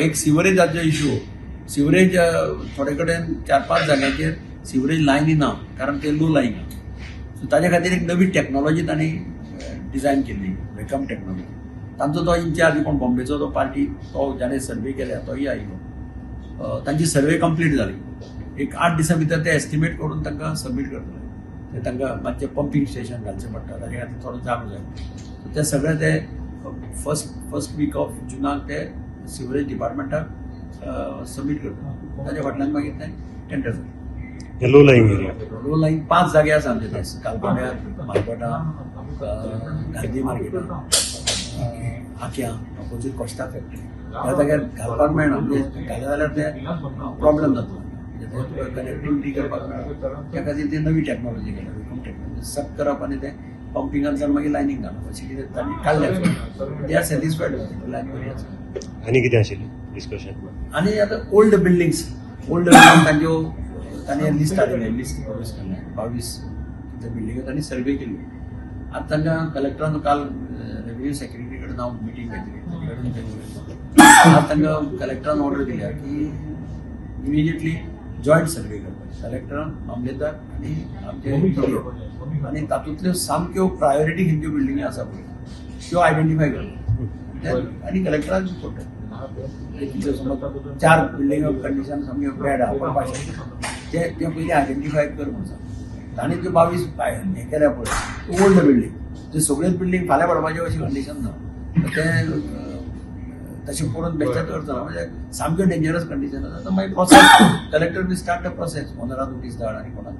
एक सिवरेजाचो issue sewerage थोडे कडेन 4-5 जाग्याचेर सिवरेज लायनी ना कारण ते लो लाईन सो ताजे खातीर एक नवी टेक्नॉलॉजी तांणी डिझायन केल्ली वेकम टेक्नॉलॉजी तांचो तो इन्चार्ज कोण बॉम्बेचो तो पार्टी तो ज्याने सर्वे केल्या तोही आयिल्लो तांची सर्वे कंप्लीट जाली एक 8 दिसां भितर ते एस्टिमेट करून तांकां सबमीट करतले ते तांकां मातशें पंपिंग स्टेशन घालचें पडटा ताजे खातीर थोडो जागो जाय ते सगळे ते फर्स्ट वीक ऑफ जुनाक ते सिवरेज डिपार्टमेंटाक सबमीट करता ताजे फाटल्यान मागीर ते टेंडर जालें low line area low line 5 जागे आसा आमचे ते कालपाड्यार मालपेटा गांधी मार्केटां आख्या ऑपोजीट कोस्टा फॅक्टरी ह्या जाग्यार घालपाक मेळना म्हणजे घाले जाल्यार ते प्रॉब्लेम जातलो म्हणजे कनेक्टिविटी करपाक मेळना त्या खातीर ती नवी टेक्नॉलॉजी केल्या वेकम टेक्नॉलॉजी सक करप आनी ते पंपिंगांतल्यान मागीर लायनीक घालप अशें कितें तांणी काडलें दे आर सॅटिस्फायड लायन बरी आसा आनी कितें आशिल्लें डिस्कशन आनी आतां ओल्ड बिल्डिंग्स तांच्यो तांणी लिस्ट हाडिल्लें लिस्ट प्रोड्यूस केल्लें 22 बिल्डिंगो तांणी सर्वे केल्ली आतां तांकां कलेक्टरान काल रेव्हेन्यू सेक्रेटरी कडेन हांव मिटींग घेतली आज तांकां कलेक्टरान ऑर्डर दिल्या की इमिजिएटली जॉयंट सर्वे करपाची कलेक्टरान मामलेदार आनी आमचे आनी तातूंतल्यो सामक्यो प्रायोरिटी खंयच्यो बिल्डिंगी आसा पळय त्यो आयडेंटिफाय करता आनी कलेक्टराक पडटा समज 4 बिल्डिंग कंडिशन सामक्यो बॅड आहा पडपाक ते पयलीं आयडेंटिफाय कर म्हणून सांगता तांणी त्यो 22 हें केल्या पळय ओल्ड बिल्डींग ते सगळ्योच बिल्डींग फाल्यां पडपाचें अशें कंडिशन ना ते तशें करून बेश्टेच करतना म्हणजे सामक्यो डेंजरस कंडिशन आसा मागीर प्रोसेस कलेक्टर बी स्टार्ट द प्रोसेस ओनराक नोटीस धाड आनी कोणाक